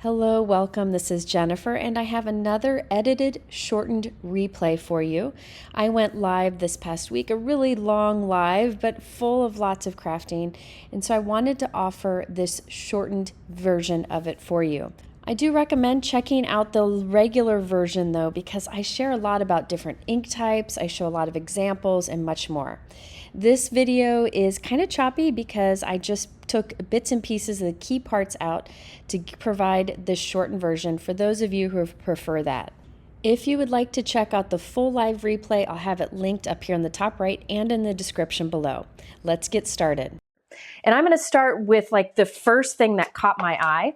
Hello, welcome. This is Jennifer, and I have another edited, shortened replay for you. I went live this past week, a really long live, but full of lots of crafting, and so I wanted to offer this shortened version of it for you. I do recommend checking out the regular version though, because I share a lot about different ink types, I show a lot of examples, and much more. This video is kind of choppy because I just took bits and pieces of the key parts out to provide this shortened version for those of you who prefer that. If you would like to check out the full live replay, I'll have it linked up here in the top right and in the description below. Let's get started. And I'm going to start with like the first thing that caught my eye,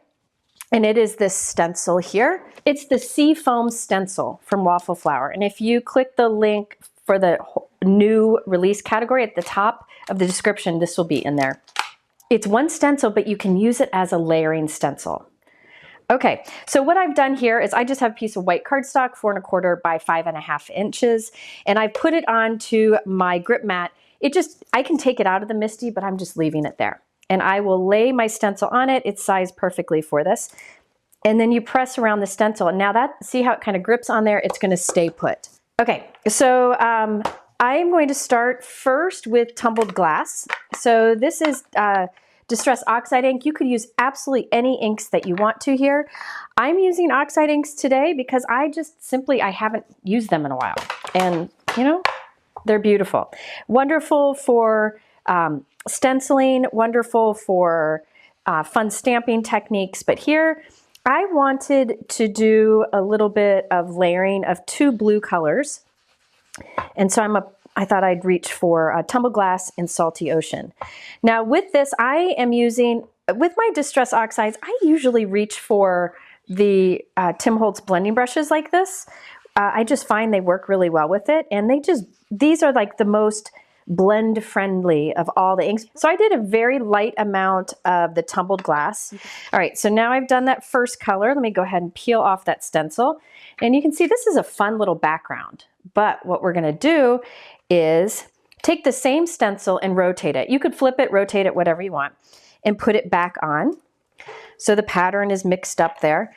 and it is this stencil here. It's the Seafoam stencil from Waffle Flower. And if you click the link for the new release category at the top of the description, this will be in there. It's one stencil, but you can use it as a layering stencil. Okay, so what I've done here is I just have a piece of white cardstock, 4 1/4 by 5.5 inches, and I put it onto my grip mat. I can take it out of the MISTI, but I'm just leaving it there. And I will lay my stencil on it. It's sized perfectly for this. And then you press around the stencil, and now see how it kind of grips on there? It's gonna stay put. Okay, so I'm going to start first with tumbled glass. So this is Distress Oxide ink. You could use absolutely any inks that you want to here. I'm using Oxide inks today because I haven't used them in a while. And you know, they're beautiful. Wonderful for stenciling, wonderful for fun stamping techniques. But here, I wanted to do a little bit of layering of 2 blue colors. And so I thought I'd reach for Tumbled Glass and Salty Ocean. Now with this, I am using, with my Distress Oxides, I usually reach for the Tim Holtz blending brushes like this. I just find they work really well with it. And these are like the most blend friendly of all the inks. So I did a very light amount of the Tumbled Glass. All right, so now I've done that first color. Let me go ahead and peel off that stencil. And you can see this is a fun little background. But what we're gonna do is take the same stencil and rotate it. You could flip it, rotate it, whatever you want, and put it back on. So the pattern is mixed up there.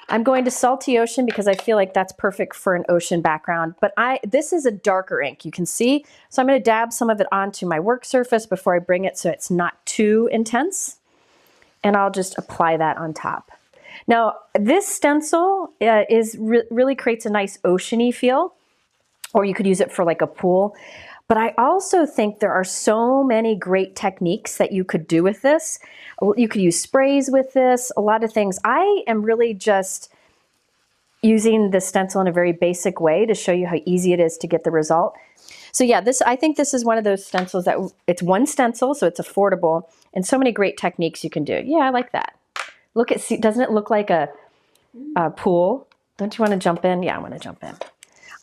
I'm going to Salty Ocean because I feel like that's perfect for an ocean background, but this is a darker ink, you can see. So I'm gonna dab some of it onto my work surface before I bring it so it's not too intense. And I'll just apply that on top. Now, this stencil really creates a nice oceany feel, or you could use it for like a pool. But I also think there are so many great techniques that you could do with this. You could use sprays with this, a lot of things. I am really just using the stencil in a very basic way to show you how easy it is to get the result. So yeah, I think this is one of those stencils that it's one stencil, so it's affordable, and so many great techniques you can do. Yeah, I like that. See, doesn't it look like a pool? Don't you want to jump in? Yeah, I want to jump in.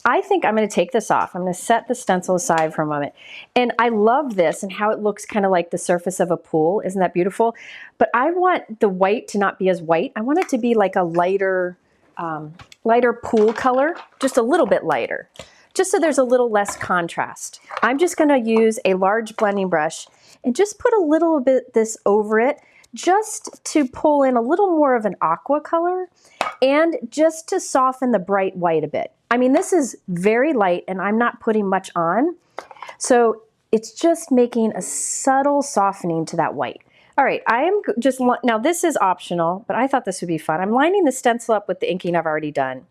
I think I'm going to take this off. I'm going to set the stencil aside for a moment. And I love this and how it looks kind of like the surface of a pool. Isn't that beautiful? But I want the white to not be as white. I want it to be like a lighter pool color, just a little bit lighter, just so there's a little less contrast. I'm just going to use a large blending brush and just put a little bit this over it, just to pull in a little more of an aqua color and just to soften the bright white a bit. I mean, this is very light and I'm not putting much on. So it's just making a subtle softening to that white. All right, now this is optional, but I thought this would be fun. I'm lining the stencil up with the inking I've already done.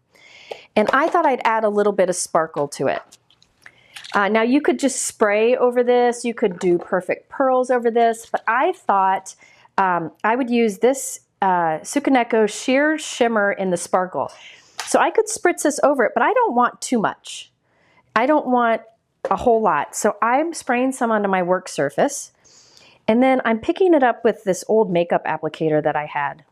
And I thought I'd add a little bit of sparkle to it. Now you could just spray over this. You could do perfect pearls over this, but I thought I would use this Tsukineko Sheer Shimmer in the sparkle. So I could spritz this over it, but I don't want too much. I don't want a whole lot. So I'm spraying some onto my work surface. And then I'm picking it up with this old makeup applicator that I had,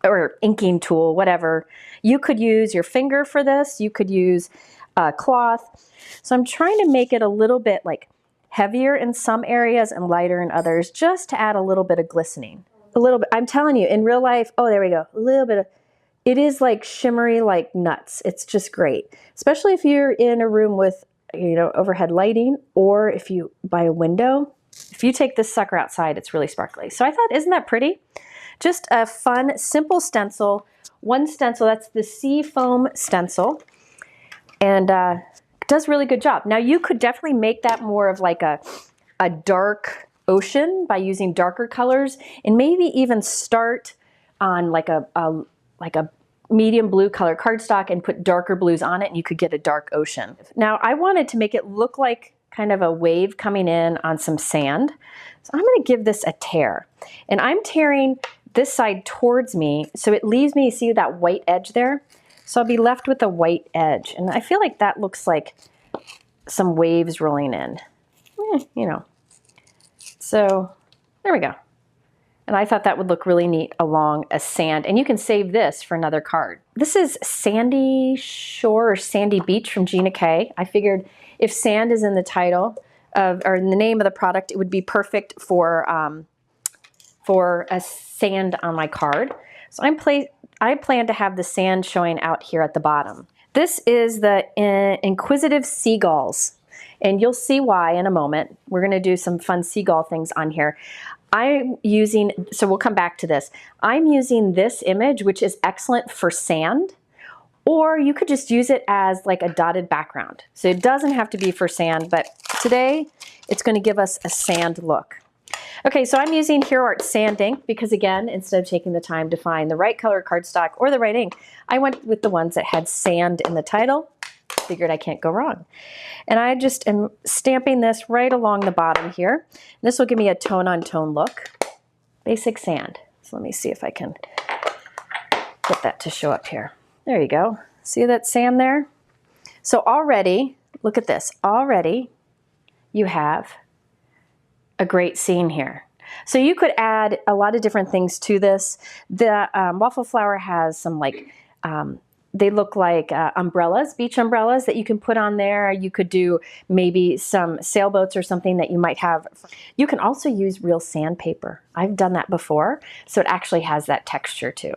or inking tool, whatever. You could use your finger for this. You could use a cloth. So I'm trying to make it a little bit like heavier in some areas and lighter in others, just to add a little bit of glistening. A little bit, I'm telling you, in real life, oh, there we go, a little bit of, it is like shimmery like nuts. It's just great, especially if you're in a room with, you know, overhead lighting, or if you by a window. If you take this sucker outside, it's really sparkly. So I thought, isn't that pretty? Just a fun, simple stencil. One stencil, that's the Seafoam stencil, and does a really good job. Now you could definitely make that more of like a dark ocean by using darker colors, and maybe even start on like a medium blue color cardstock and put darker blues on it, and you could get a dark ocean. Now I wanted to make it look like kind of a wave coming in on some sand. So I'm gonna give this a tear. And I'm tearing this side towards me, so it leaves me, see that white edge there? So I'll be left with a white edge. And I feel like that looks like some waves rolling in, you know. So there we go. And I thought that would look really neat along a sand. And you can save this for another card. This is Sandy Shore or Sandy Beach from Gina K. I figured if sand is in the title of, or in the name of the product, it would be perfect for a sand on my card. So I plan to have the sand showing out here at the bottom. This is the Inquisitive Seagulls, and you'll see why in a moment. We're gonna do some fun seagull things on here. I'm using, so we'll come back to this. I'm using this image, which is excellent for sand, or you could just use it as like a dotted background. So it doesn't have to be for sand, but today it's gonna give us a sand look. Okay, so I'm using Hero Art Sand Ink because, again, instead of taking the time to find the right color cardstock or the right ink, I went with the ones that had sand in the title. Figured I can't go wrong. And I just am stamping this right along the bottom here. This will give me a tone-on-tone look. Basic sand. So let me see if I can get that to show up here. There you go. See that sand there? So already, look at this. Already you have a great scene here. So you could add a lot of different things to this. The Waffle Flower has some like, they look like umbrellas, beach umbrellas that you can put on there. You could do maybe some sailboats or something that you might have. You can also use real sandpaper. I've done that before, so it actually has that texture too.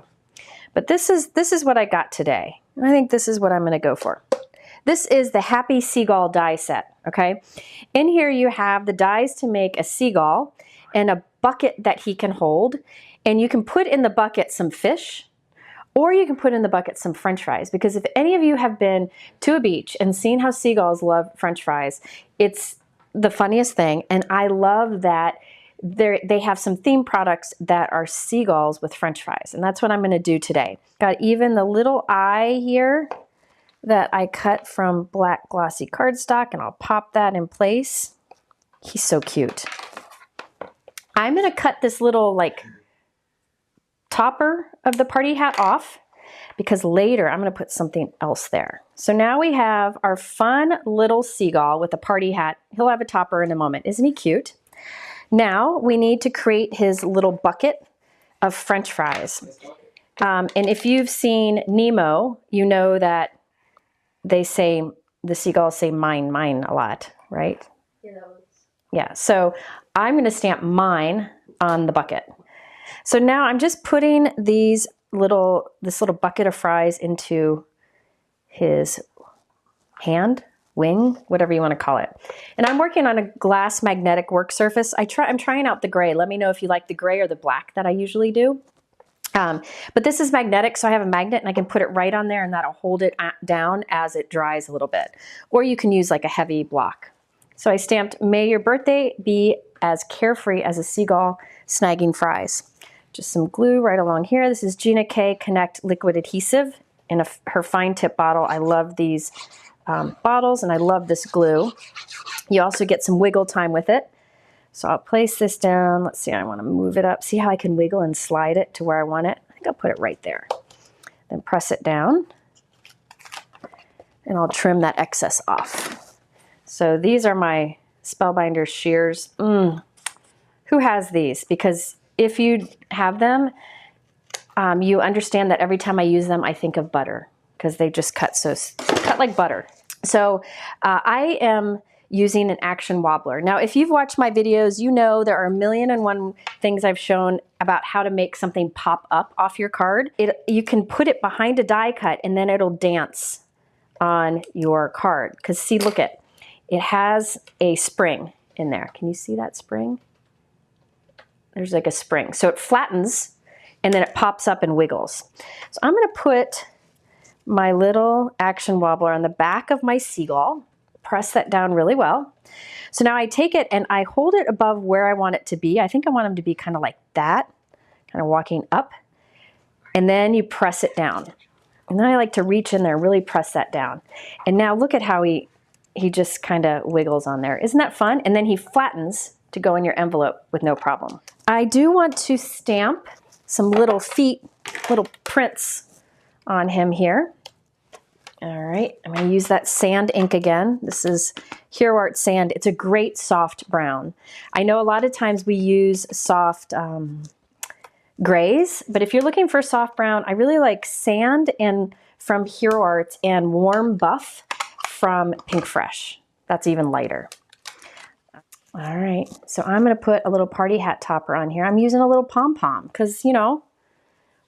But this is what I got today. I think this is what I'm gonna go for. This is the Happy Seagull die set, okay? In here you have the dies to make a seagull and a bucket that he can hold. And you can put in the bucket some fish, or you can put in the bucket some French fries, because if any of you have been to a beach and seen how seagulls love French fries, it's the funniest thing. And I love that they have some theme products that are seagulls with French fries. And that's what I'm gonna do today. Got even the little eye here that I cut from black glossy cardstock, and I'll pop that in place. He's so cute. I'm gonna cut this little like topper of the party hat off because later I'm gonna put something else there. So now we have our fun little seagull with a party hat. He'll have a topper in a moment. Isn't he cute? Now we need to create his little bucket of French fries. And if you've seen Nemo, you know that they say, the seagulls say mine, mine a lot, right? Yeah, so I'm gonna stamp mine on the bucket. So now I'm just putting this little bucket of fries into his hand, wing, whatever you want to call it. And I'm working on a glass magnetic work surface. I'm trying out the gray. Let me know if you like the gray or the black that I usually do. But this is magnetic, so I have a magnet and I can put it right on there and that'll hold it down as it dries a little bit. Or you can use like a heavy block. So I stamped, "May your birthday be as carefree as a seagull snagging fries." Just some glue right along here. This is Gina K Connect Liquid Adhesive in her fine tip bottle. I love these bottles and I love this glue. You also get some wiggle time with it. So I'll place this down. Let's see, I want to move it up. See how I can wiggle and slide it to where I want it? I think I'll put it right there. Then press it down. And I'll trim that excess off. So these are my Spellbinder shears. Who has these? Because if you have them, you understand that every time I use them, I think of butter because they just cut like butter. So I am using an action wobbler. Now, if you've watched my videos, you know there are 1,000,001 things I've shown about how to make something pop up off your card. You can put it behind a die cut and then it'll dance on your card. Because see, look it has a spring in there. Can you see that spring? There's like a spring. So it flattens and then it pops up and wiggles. So I'm going to put my little action wobbler on the back of my Seagull, press that down really well. So now I take it and I hold it above where I want it to be. I think I want him to be kind of like that, kind of walking up, and then you press it down. And then I like to reach in there and really press that down. And now look at how he just kind of wiggles on there. Isn't that fun? And then he flattens to go in your envelope with no problem. I do want to stamp some little feet, little prints on him here. All right, I'm going to use that sand ink again. This is Hero Art Sand. It's a great soft brown. I know a lot of times we use soft grays, but if you're looking for soft brown, I really like Sand and from Hero Art and Warm Buff from Pink Fresh. That's even lighter. All right, so I'm going to put a little party hat topper on here. I'm using a little pom-pom because, you know,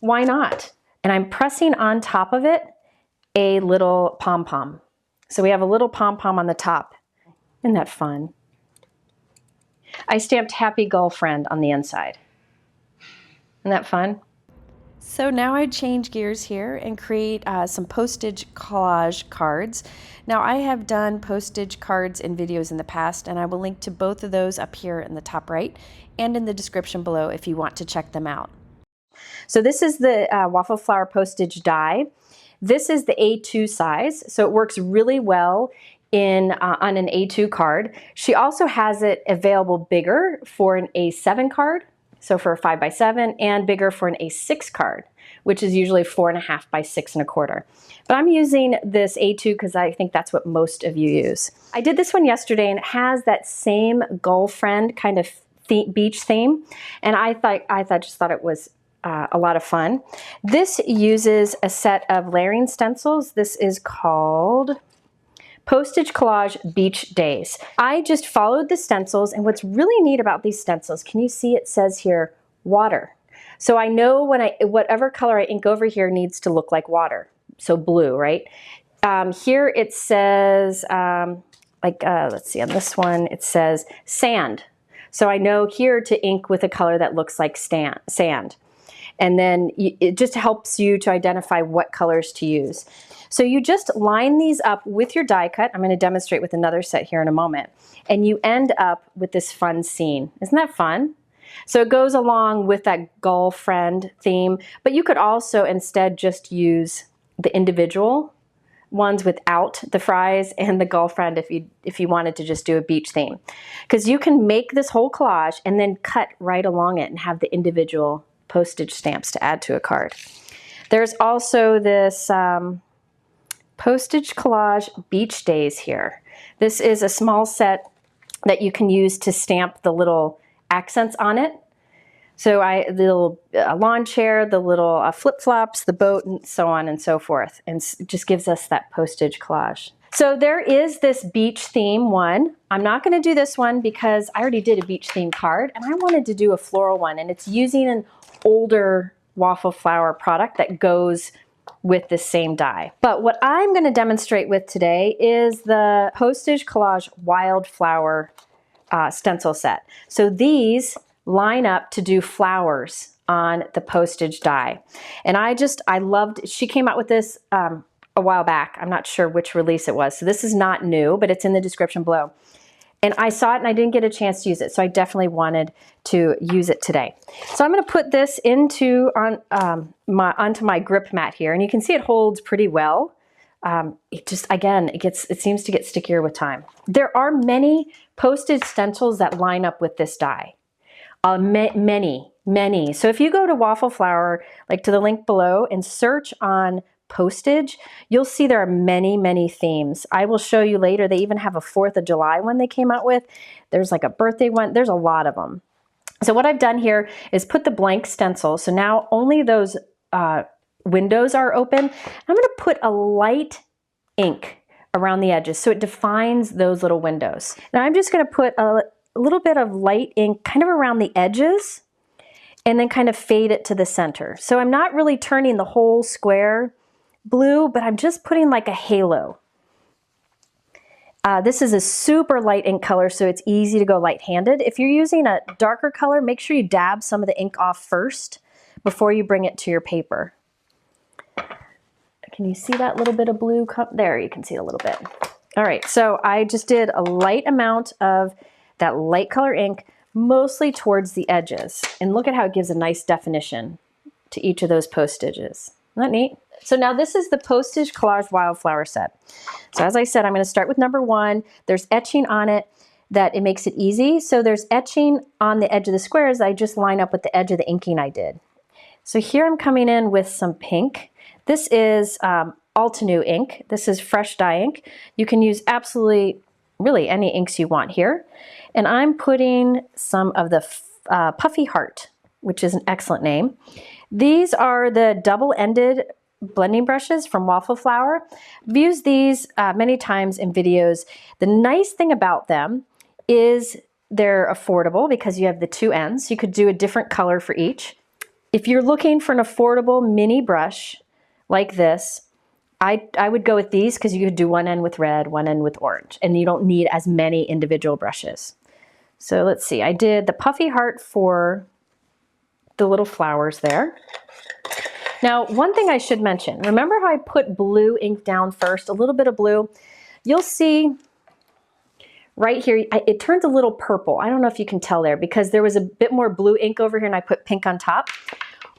why not? And I'm pressing on top of it a little pom-pom. So we have a little pom-pom on the top. Isn't that fun? I stamped Happy Girlfriend on the inside. Isn't that fun? So now I change gears here and create some Postage collage cards. Now I have done Postage cards in videos in the past, and I will link to both of those up here in the top right and in the description below if you want to check them out. So this is the Waffle Flower Postage die. This is the A2 size, so it works really well on an A2 card. She also has it available bigger for an A7 card, so for a 5x7, and bigger for an A6 card, which is usually 4.5 by 6.25. But I'm using this A2 because I think that's what most of you use. I did this one yesterday, and it has that same girlfriend kind of beach theme, and I just thought it was a lot of fun. This uses a set of layering stencils. This is called Postage Collage Beach Days. I just followed the stencils, and what's really neat about these stencils, can you see it says here, water. So I know when whatever color I ink over here needs to look like water. So blue, right? Here it says, let's see, on this one, it says sand. So I know here to ink with a color that looks like sand. And then it just helps you to identify what colors to use. So you just line these up with your die cut. I'm going to demonstrate with another set here in a moment. And you end up with this fun scene. Isn't that fun? So it goes along with that girlfriend theme, but you could also instead just use the individual ones without the fries and the girlfriend if you wanted to just do a beach theme. Because you can make this whole collage and then cut right along it and have the individual postage stamps to add to a card. There's also this Postage Collage Beach Days here. This is a small set that you can use to stamp the little accents on it. So the little lawn chair, the little flip-flops, the boat, and so on and so forth. And it just gives us that postage collage. So there is this beach theme one. I'm not going to do this one because I already did a beach theme card, and I wanted to do a floral one, and it's using an older Waffle Flower product that goes with the same die. But what I'm going to demonstrate with today is the Postage Collage Wildflower stencil set. So these line up to do flowers on the postage die. And I loved, she came out with this a while back. I'm not sure which release it was. So this is not new, but it's in the description below. And I saw it and I didn't get a chance to use it. So I definitely wanted to use it today. So I'm going to put this onto my grip mat here. And you can see it holds pretty well. It seems to get stickier with time. There are many postage stencils that line up with this die. Many. So if you go to Waffle Flower, like to the link below, and search on postage, you'll see there are many themes. I will show you later. They even have a 4th of July one they came out with. There's like a birthday one. There's a lot of them. So what I've done here is put the blank stencil. So now only those windows are open. I'm going to put a light ink around the edges so it defines those little windows. Now I'm just going to put a little bit of light ink kind of around the edges and then kind of fade it to the center. So I'm not really turning the whole square blue, but I'm just putting like a halo. This is a super light ink color, so it's easy to go light-handed. If you're using a darker color, make sure you dab some of the ink off first before you bring it to your paper. Can you see that little bit of blue? There, you can see it a little bit. All right, so I just did a light amount of that light color ink, mostly towards the edges. And look at how it gives a nice definition to each of those postages. Isn't that neat? So now this is the Postage Collage Wildflower set. So as I said, I'm going to start with number 1. There's etching on it that it makes it easy. So there's etching on the edge of the squares. I just line up with the edge of the inking I did. So here I'm coming in with some pink. This is Altenew ink. This is fresh dye ink. You can use absolutely, really any inks you want here. And I'm putting some of the Puffy Heart, which is an excellent name. These are the double-ended blending brushes from Waffle Flower. I've used these many times in videos. The nice thing about them is they're affordable because you have the 2 ends. You could do a different color for each. If you're looking for an affordable mini brush like this, I would go with these because you could do one end with red, one end with orange, and you don't need as many individual brushes. So let's see, I did the Puffy Heart for the little flowers there. Now, one thing I should mention, remember how I put blue ink down first, a little bit of blue? You'll see right here, it turns a little purple. I don't know if you can tell there because there was a bit more blue ink over here and I put pink on top.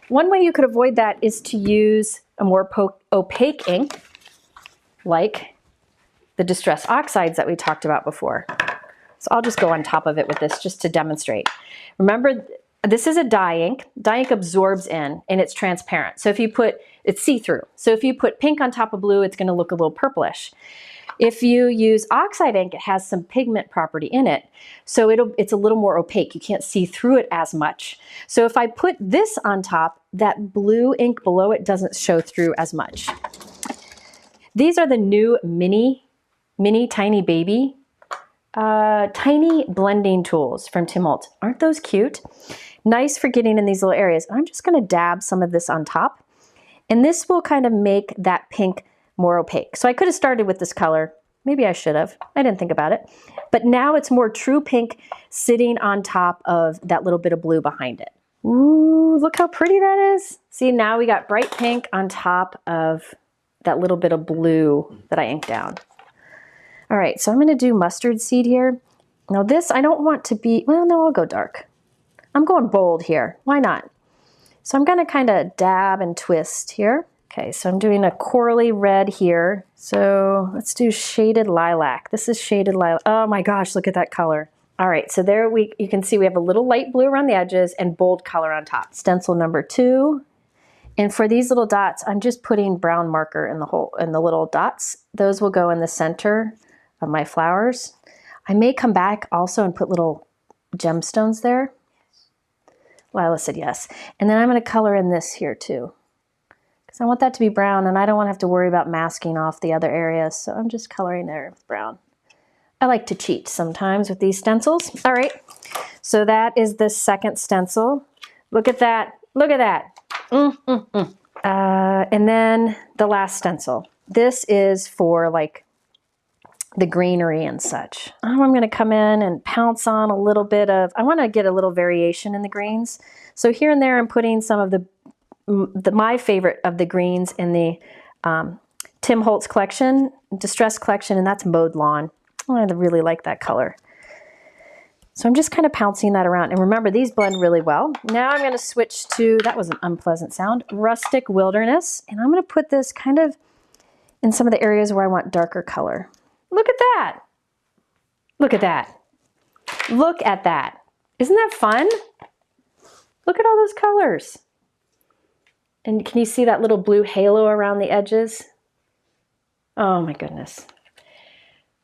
One way you could avoid that is to use a more opaque ink, like the Distress Oxides that we talked about before. So I'll just go on top of it with this just to demonstrate. Remember, this is a dye ink. Dye ink absorbs in and it's transparent. So if you put, it's see-through. So if you put pink on top of blue, it's going to look a little purplish. If you use Oxide ink, it has some pigment property in it. So it's a little more opaque. You can't see through it as much. So if I put this on top, that blue ink below it doesn't show through as much. These are the new mini tiny baby tiny blending tools from Tim Holtz. Aren't those cute? Nice for getting in these little areas. I'm just going to dab some of this on top. And this will kind of make that pink more opaque. So I could have started with this color. Maybe I should have. I didn't think about it. But now it's more true pink sitting on top of that little bit of blue behind it. Ooh, look how pretty that is. See, now we got bright pink on top of that little bit of blue that I inked down. All right, so I'm going to do mustard seed here. Now this, I don't want to be, well, no, I'll go dark. I'm going bold here. Why not? So I'm going to kind of dab and twist here. Okay, so I'm doing a corally red here. So let's do shaded lilac. This is shaded lilac. Oh my gosh, look at that color. All right, so there you can see we have a little light blue around the edges and bold color on top. Stencil number 2. And for these little dots, I'm just putting brown marker in the little dots. Those will go in the center of my flowers. I may come back also and put little gemstones there. Lila said yes. And then I'm going to color in this here too. I want that to be brown and I don't want to have to worry about masking off the other areas. So I'm just coloring there with brown. I like to cheat sometimes with these stencils. All right, so that is the second stencil. Look at that, look at that. And then the last stencil. This is for like the greenery and such. I'm going to come in and pounce on a little bit of, I want to get a little variation in the greens. So here and there I'm putting some of my favorite of the greens in the Tim Holtz collection, Distress collection, and that's Mowed Lawn. I really like that color. So I'm just kind of pouncing that around. And remember, these blend really well. Now I'm going to switch to, that was an unpleasant sound, Rustic Wilderness. And I'm going to put this kind of in some of the areas where I want darker color. Look at that. Look at that. Look at that. Isn't that fun? Look at all those colors. And can you see that little blue halo around the edges? Oh my goodness.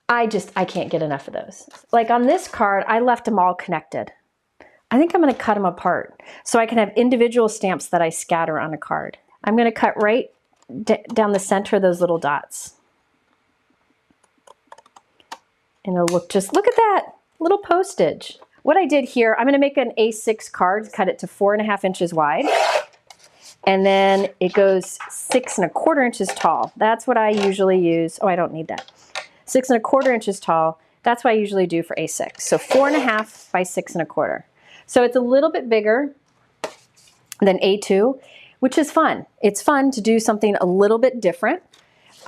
I can't get enough of those. Like on this card, I left them all connected. I think I'm going to cut them apart so I can have individual stamps that I scatter on a card. I'm going to cut right down the center of those little dots. And it'll look look at that little postage. What I did here, I'm going to make an A6 card, cut it to 4.5 inches wide. And then it goes 6 1/4 inches tall. That's what I usually use. Oh, I don't need that. 6 1/4 inches tall. That's what I usually do for A6. So 4.5 by 6 1/4. So it's a little bit bigger. than A2, which is fun. It's fun to do something a little bit different.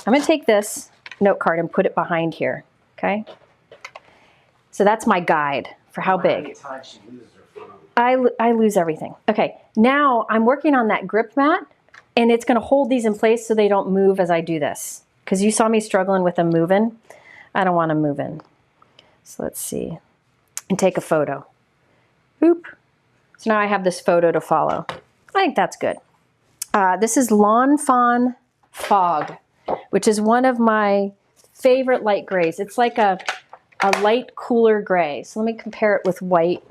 I'm gonna take this note card and put it behind here, okay? So that's my guide for how big. I lose everything. Okay, now I'm working on that grip mat, and it's gonna hold these in place so they don't move as I do this. Because you saw me struggling with them moving. I don't want them moving. So let's see, and take a photo. Boop. So now I have this photo to follow. I think that's good. This is Lawn Fawn Fog, which is one of my favorite light grays. It's like a light, cooler gray. So let me compare it with white.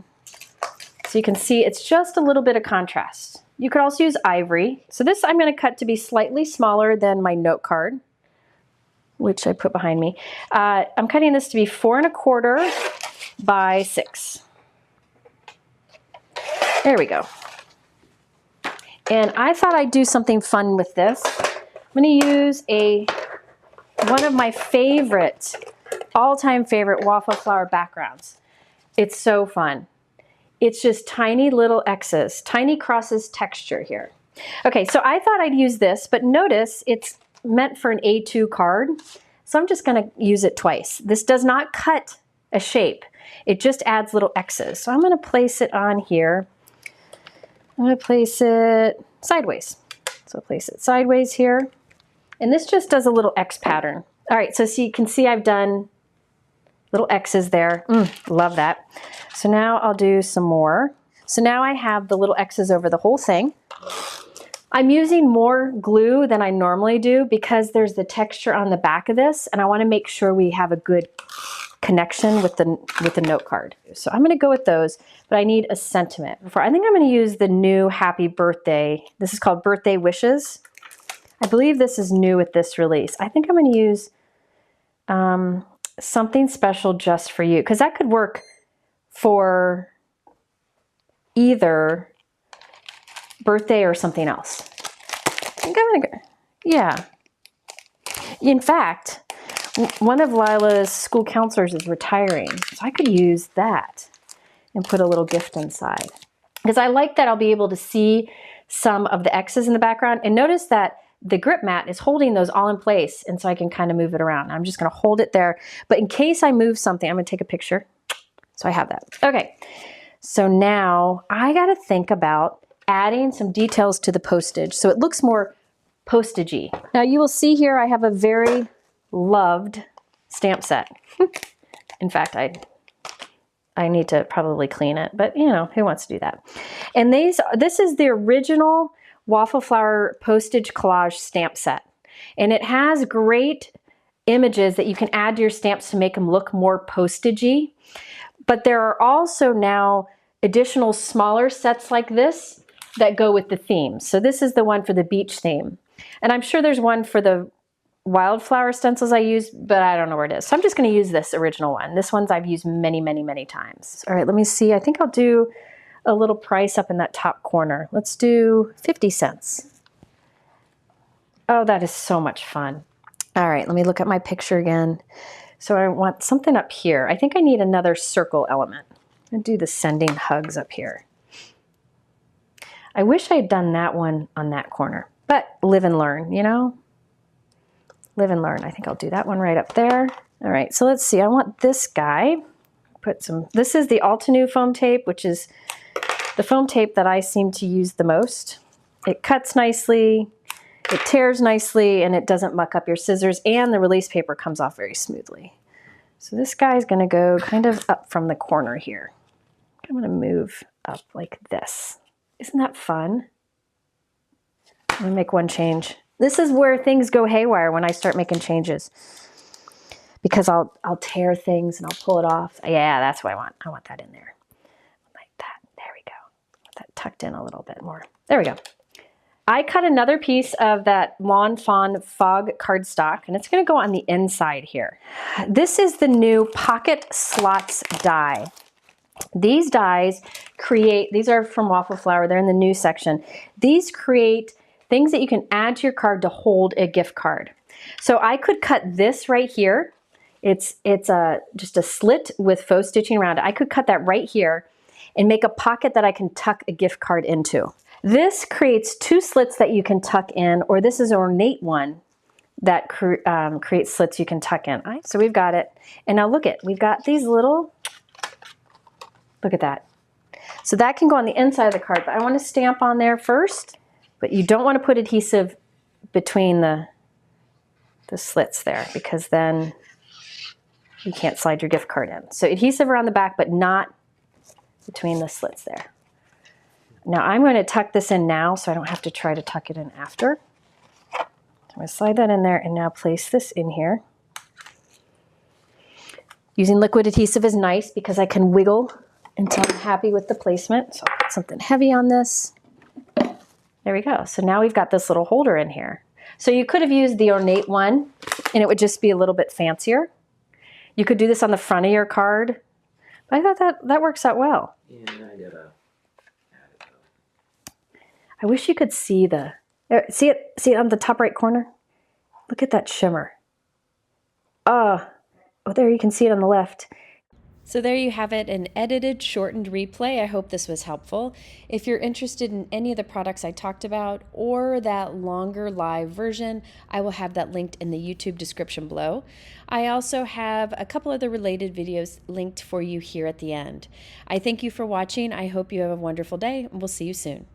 So you can see it's just a little bit of contrast. You could also use ivory. So this I'm going to cut to be slightly smaller than my note card, which I put behind me. I'm cutting this to be 4 1/4 by 6. There we go. And I thought I'd do something fun with this. I'm going to use one of my favorite, all-time favorite Waffle Flower backgrounds. It's so fun. It's just tiny little X's, tiny crosses texture here. Okay, so I thought I'd use this, but notice it's meant for an A2 card, so I'm just gonna use it twice. This does not cut a shape. It just adds little X's. So I'm gonna place it on here. I'm gonna place it sideways. So I'll place it sideways here. And this just does a little X pattern. All right, so you can see I've done little X's there. Love that. So now I'll do some more. So now I have the little X's over the whole thing. I'm using more glue than I normally do because there's the texture on the back of this, and I want to make sure we have a good connection with the note card. So I'm going to go with those, but I need a sentiment. I think I'm going to use the new Happy Birthday. This is called Birthday Wishes. I believe this is new with this release. I think I'm going to use something special just for you, because that could work for either birthday or something else. I think I'm gonna go, yeah. In fact, one of Lila's school counselors is retiring, so I could use that and put a little gift inside. Because I like that I'll be able to see some of the X's in the background, and notice that the grip mat is holding those all in place, and so I can kind of move it around. I'm just gonna hold it there, but in case I move something, I'm gonna take a picture. So I have that. Okay, so now I gotta think about adding some details to the postage so it looks more postagey. Now you will see here I have a very loved stamp set. In fact, I need to probably clean it, but you know, who wants to do that? And this is the original Waffle Flower Postage Collage stamp set. And it has great images that you can add to your stamps to make them look more postagey. But there are also now additional smaller sets like this that go with the theme. So this is the one for the beach theme. And I'm sure there's one for the Wildflower stencils I use, but I don't know where it is. So I'm just going to use this original one. This one's I've used many, many, many times. All right, let me see. I think I'll do a little price up in that top corner. Let's do 50 cents. Oh, that is so much fun. All right, let me look at my picture again. So I want something up here. I think I need another circle element. I'm gonna do the sending hugs up here. I wish I had done that one on that corner, but live and learn, you know? Live and learn. I think I'll do that one right up there. All right, so let's see. I want this guy. This is the Altenew foam tape, which is the foam tape that I seem to use the most. It cuts nicely, it tears nicely, and it doesn't muck up your scissors, and the release paper comes off very smoothly. So this guy's gonna go kind of up from the corner here. I'm gonna move up like this. Isn't that fun? I'm gonna make one change. This is where things go haywire when I start making changes, because I'll tear things and I'll pull it off. Yeah, that's what I want. I want that in there. Like that. There we go. That tucked in a little bit more. There we go. I cut another piece of that Lawn Fawn Fog cardstock, and it's going to go on the inside here. This is the new Pocket Slots die. These dies these are from Waffle Flower. They're in the new section. These create things that you can add to your card to hold a gift card. So I could cut this right here. It's just a slit with faux stitching around it. I could cut that right here and make a pocket that I can tuck a gift card into. This creates 2 slits that you can tuck in, or this is an ornate one that creates slits you can tuck in. So we've got it. And now look we've got these little, look at that. So that can go on the inside of the card, but I want to stamp on there first. But you don't want to put adhesive between the slits there, because then you can't slide your gift card in. So adhesive around the back, but not between the slits there. Now I'm going to tuck this in now so I don't have to try to tuck it in after. So I'm going to slide that in there and now place this in here. Using liquid adhesive is nice because I can wiggle until I'm happy with the placement. So I'll put something heavy on this. There we go. So now we've got this little holder in here. So you could have used the ornate one and it would just be a little bit fancier. You could do this on the front of your card. But I thought that works out well. Yeah, I gotta add it though. I wish you could see see it on the top right corner? Look at that shimmer. Oh, there you can see it on the left. So there you have it, an edited, shortened replay. I hope this was helpful. If you're interested in any of the products I talked about or that longer live version, I will have that linked in the YouTube description below. I also have a couple other related videos linked for you here at the end. I thank you for watching. I hope you have a wonderful day, and we'll see you soon.